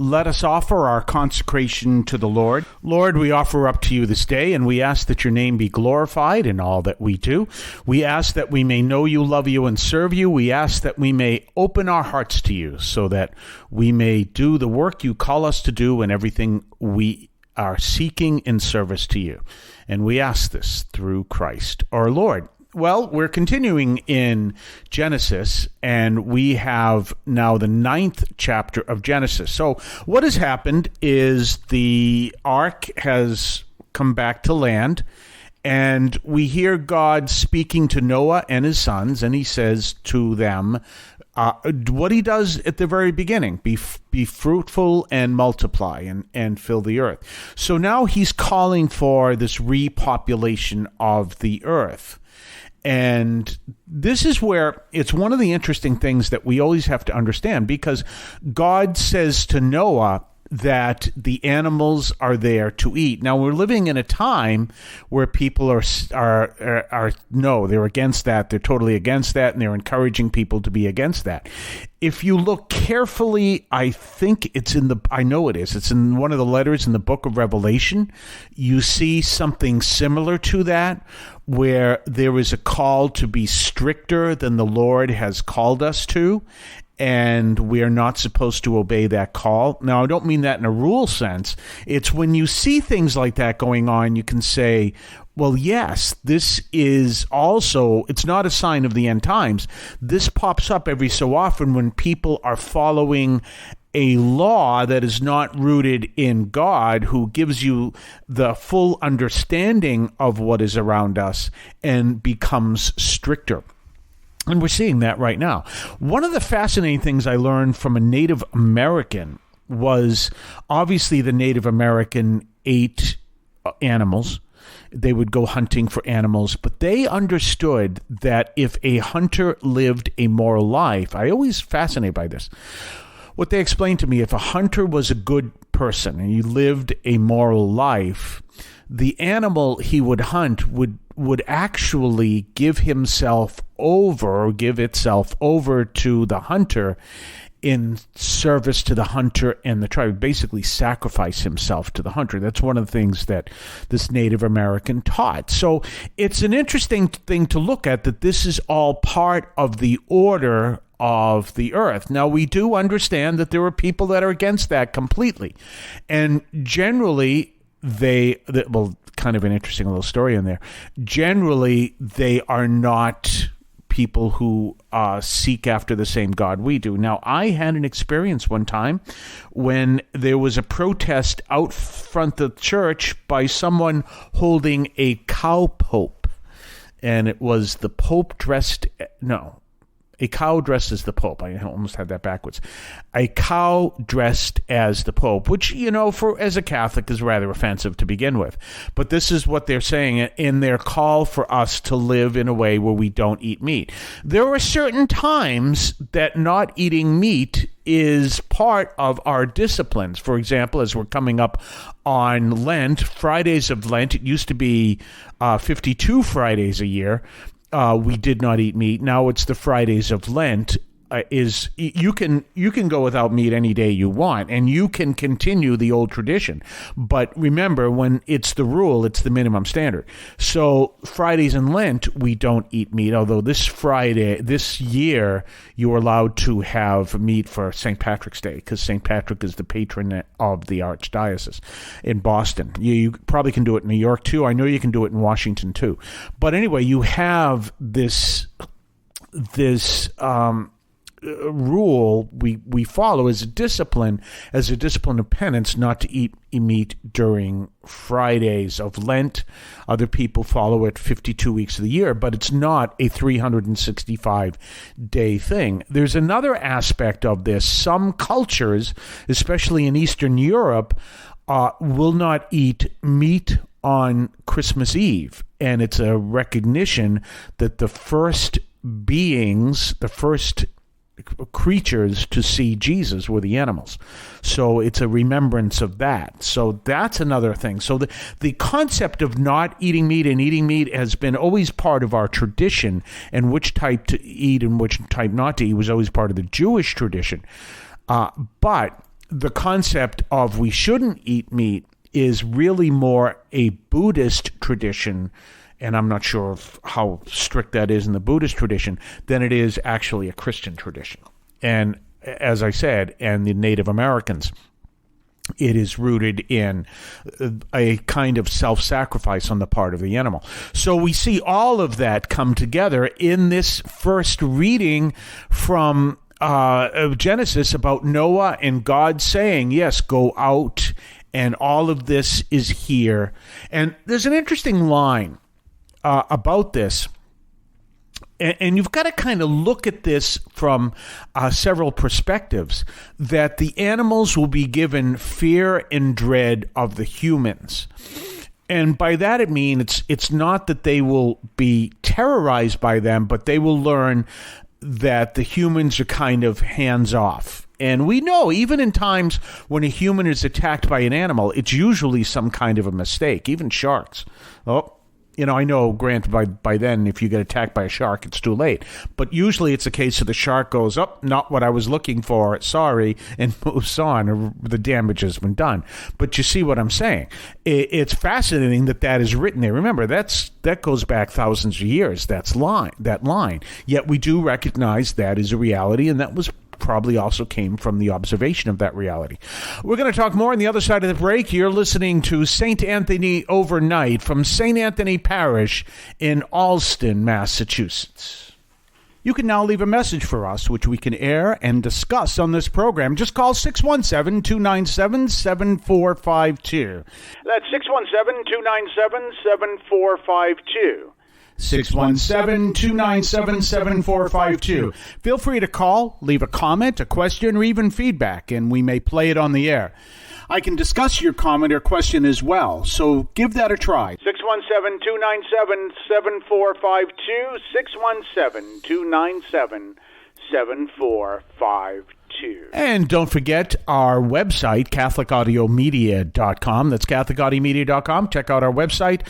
let us offer our consecration to the Lord. Lord, we offer up to you this day, and we ask that your name be glorified in all that we do. We ask that we may know you, love you, and serve you. We ask that we may open our hearts to you so that we may do the work you call us to do and everything we are seeking in service to you. And we ask this through Christ our Lord. Well, we're continuing in Genesis, and we have now the 9th chapter of Genesis. So what has happened is the ark has come back to land, and we hear God speaking to Noah and his sons, and he says to them what he does at the very beginning, be fruitful and multiply and fill the earth. So now he's calling for this repopulation of the earth. And this is where it's one of the interesting things that we always have to understand, because God says to Noah that the animals are there to eat. Now, we're living in a time where people are no, they're against that. They're totally against that, and they're encouraging people to be against that. If you look carefully, I think it's I know it is. It's in one of the letters in the book of Revelation. You see something similar to that, where there is a call to be stricter than the Lord has called us to, and we are not supposed to obey that call. Now, I don't mean that in a rule sense. It's when you see things like that going on, you can say, well, yes, this is also, it's not a sign of the end times. This pops up every so often when people are following a law that is not rooted in God, who gives you the full understanding of what is around us and becomes stricter. And we're seeing that right now. One of the fascinating things I learned from a Native American was, obviously the Native American ate animals. They would go hunting for animals, but they understood that if a hunter lived a moral life, I always fascinated by this. What they explained to me, if a hunter was a good person and he lived a moral life, the animal he would hunt would actually give itself over to the hunter in service to the hunter and the tribe, basically sacrifice himself to the hunter. That's one of the things that this Native American taught. So it's an interesting thing to look at, that this is all part of the order of the earth. Now, we do understand that there are people that are against that completely. And generally, kind of an interesting little story in there. Generally, they are not people who seek after the same God we do. Now, I had an experience one time when there was a protest out front of the church by someone holding a cow pope. And it was the Pope a cow dressed as the Pope. I almost had that backwards. A cow dressed as the Pope, which, as a Catholic is rather offensive to begin with. But this is what they're saying in their call for us to live in a way where we don't eat meat. There are certain times that not eating meat is part of our disciplines. For example, as we're coming up on Lent, Fridays of Lent, it used to be 52 Fridays a year. We did not eat meat. Now it's the Fridays of Lent. You can go without meat any day you want, and you can continue the old tradition. But remember, when it's the rule, it's the minimum standard. So Fridays in Lent, we don't eat meat, although this year, you are allowed to have meat for St. Patrick's Day, because St. Patrick is the patron of the Archdiocese in Boston. You probably can do it in New York, too. I know you can do it in Washington, too. But anyway, you have this rule we follow as a discipline of penance, not to eat meat during Fridays of Lent. Other people follow it 52 weeks of the year, but it's not a 365-day thing. There's another aspect of this. Some cultures, especially in Eastern Europe, will not eat meat on Christmas Eve, and it's a recognition that the first creatures to see Jesus were the animals. So it's a remembrance of that. So that's another thing. So the concept of not eating meat and eating meat has been always part of our tradition, and which type to eat and which type not to eat was always part of the Jewish tradition. But the concept of we shouldn't eat meat is really more a Buddhist tradition, and I'm not sure of how strict that is in the Buddhist tradition, than it is actually a Christian tradition. And as I said, and the Native Americans, it is rooted in a kind of self-sacrifice on the part of the animal. So we see all of that come together in this first reading from Genesis about Noah and God saying, yes, go out, and all of this is here. And there's an interesting line about this. And you've got to kind of look at this from several perspectives, that the animals will be given fear and dread of the humans. And by that it means it's not that they will be terrorized by them, but they will learn that the humans are kind of hands off. And we know even in times when a human is attacked by an animal, it's usually some kind of a mistake, even sharks. I know, granted, by then, if you get attacked by a shark, it's too late. But usually it's a case of the shark goes, not what I was looking for, sorry, and moves on, or the damage has been done. But you see what I'm saying? It's fascinating that is written there. Remember, that goes back thousands of years, that line. Yet we do recognize that is a reality, and that was probably also came from the observation of that reality. We're going to talk more on the other side of the break. You're listening to St. Anthony Overnight from St. Anthony Parish in Allston, Massachusetts. You can now leave a message for us, which we can air and discuss on this program. Just call 617-297-7452. That's 617-297-7452. 617-297-7452. Feel free to call, leave a comment, a question, or even feedback, and we may play it on the air. I can discuss your comment or question as well, so give that a try. 617-297-7452, 617-297-7452. And don't forget our website, CatholicAudiomedia.com. That's CatholicAudiomedia.com. Check out our website.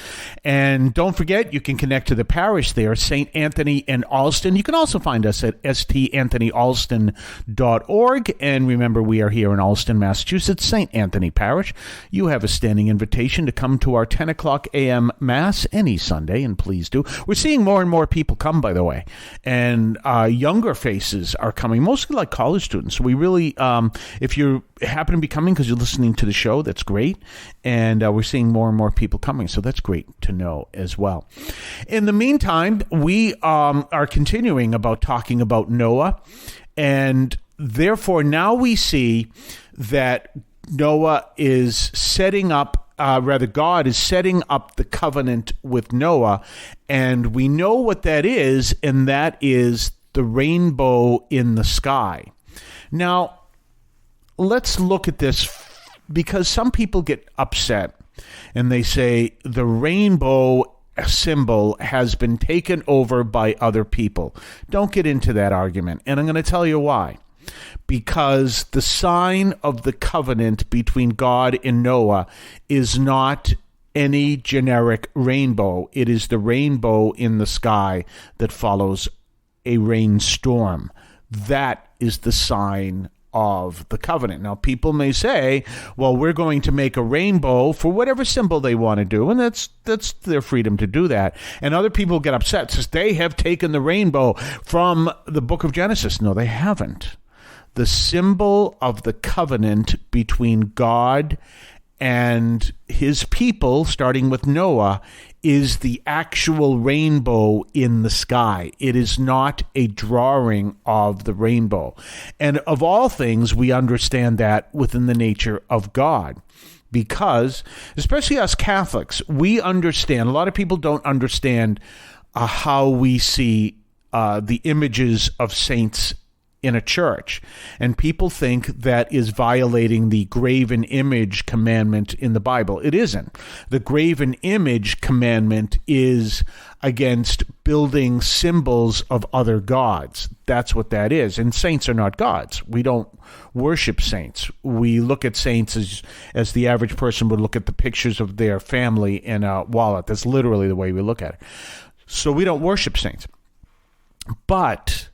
And don't forget, you can connect to the parish there, St. Anthony in Allston. You can also find us at stanthonyallston.org. And remember, we are here in Allston, Massachusetts, St. Anthony Parish. You have a standing invitation to come to our 10 o'clock a.m. Mass any Sunday, and please do. We're seeing more and more people come, by the way. And younger faces are coming, mostly like college students. So we really, if you happen to be coming because you're listening to the show, that's great. And we're seeing more and more people coming. So that's great to know as well. In the meantime, we are continuing talking about Noah. And therefore, now we see that Noah is setting up, God is setting up the covenant with Noah. And we know what that is, and that is the rainbow in the sky. Now, let's look at this, because some people get upset and they say the rainbow symbol has been taken over by other people. Don't get into that argument, and I'm going to tell you why. Because the sign of the covenant between God and Noah is not any generic rainbow. It is the rainbow in the sky that follows a rainstorm. That is the sign of the covenant. Now, people may say, well, we're going to make a rainbow for whatever symbol they want to do, and that's their freedom to do that. And other people get upset since they have taken the rainbow from the book of Genesis. No, they haven't. The symbol of the covenant between God and his people, starting with Noah, is the actual rainbow in the sky. It is not a drawing of the rainbow. And of all things, we understand that within the nature of God. Because, especially us Catholics, we understand, a lot of people don't understand how we see the images of saints in a church. And people think that is violating the graven image commandment in the Bible. It isn't. The graven image commandment is against building symbols of other gods. That's what that is. And saints are not gods. We don't worship saints. We look at saints as the average person would look at the pictures of their family in a wallet. That's literally the way we look at it. So we don't worship saints. But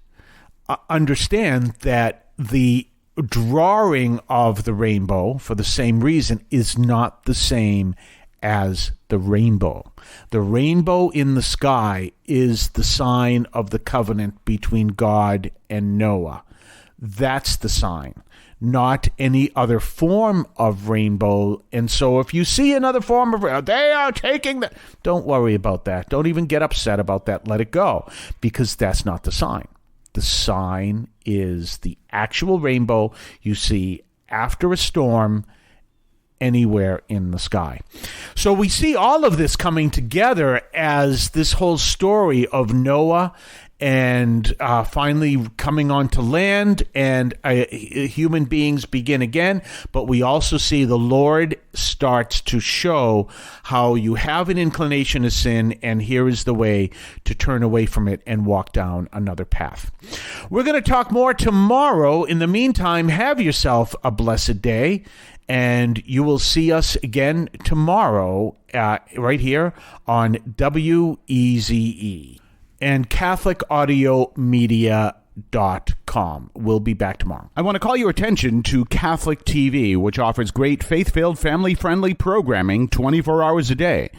understand that the drawing of the rainbow, for the same reason, is not the same as the rainbow. The rainbow in the sky is the sign of the covenant between God and Noah. That's the sign, not any other form of rainbow. And so if you see another form of they are taking that, don't worry about that. Don't even get upset about that. Let it go, because that's not the sign. The sign is the actual rainbow you see after a storm anywhere in the sky. So we see all of this coming together as this whole story of Noah and finally coming onto land, and human beings begin again. But we also see the Lord starts to show how you have an inclination to sin, and here is the way to turn away from it and walk down another path. We're going to talk more tomorrow. In the meantime, have yourself a blessed day, and you will see us again tomorrow right here on WEZE and CatholicAudioMedia.com. We'll be back tomorrow. I want to call your attention to Catholic TV, which offers great faith-filled, family-friendly programming 24 hours a day.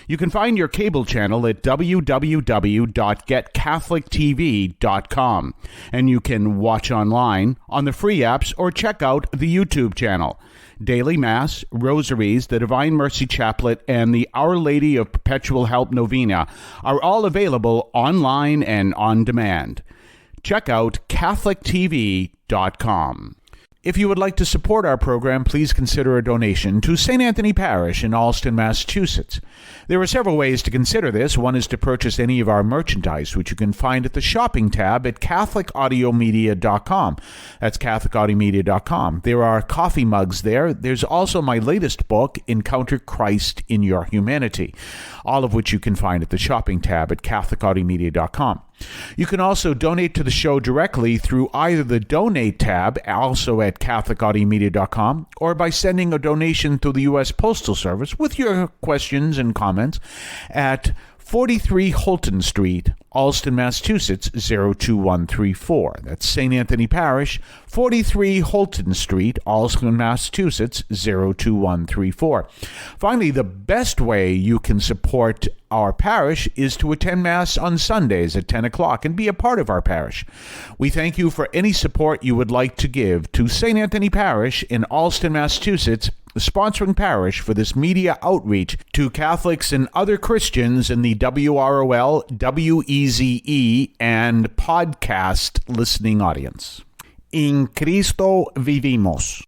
You can find your cable channel at www.getcatholictv.com, and you can watch online on the free apps or check out the YouTube channel. Daily Mass, Rosaries, the Divine Mercy Chaplet, and the Our Lady of Perpetual Help Novena are all available online and on demand. Check out CatholicTV.com. If you would like to support our program, please consider a donation to St. Anthony Parish in Allston, Massachusetts. There are several ways to consider this. One is to purchase any of our merchandise, which you can find at the shopping tab at CatholicAudioMedia.com. That's CatholicAudioMedia.com. There are coffee mugs there. There's also my latest book, Encounter Christ in Your Humanity, all of which you can find at the shopping tab at CatholicAudioMedia.com. You can also donate to the show directly through either the Donate tab, also at CatholicAudioMedia.com, or by sending a donation to the U.S. Postal Service with your questions and comments at 43 Holton Street, Allston, Massachusetts, 02134. That's St. Anthony Parish, 43 Holton Street, Allston, Massachusetts, 02134. Finally, the best way you can support our parish is to attend Mass on Sundays at 10 o'clock and be a part of our parish. We thank you for any support you would like to give to St. Anthony Parish in Allston, Massachusetts, the sponsoring parish for this media outreach to Catholics and other Christians in the WROL, WEZE, and podcast listening audience. In Cristo vivimos.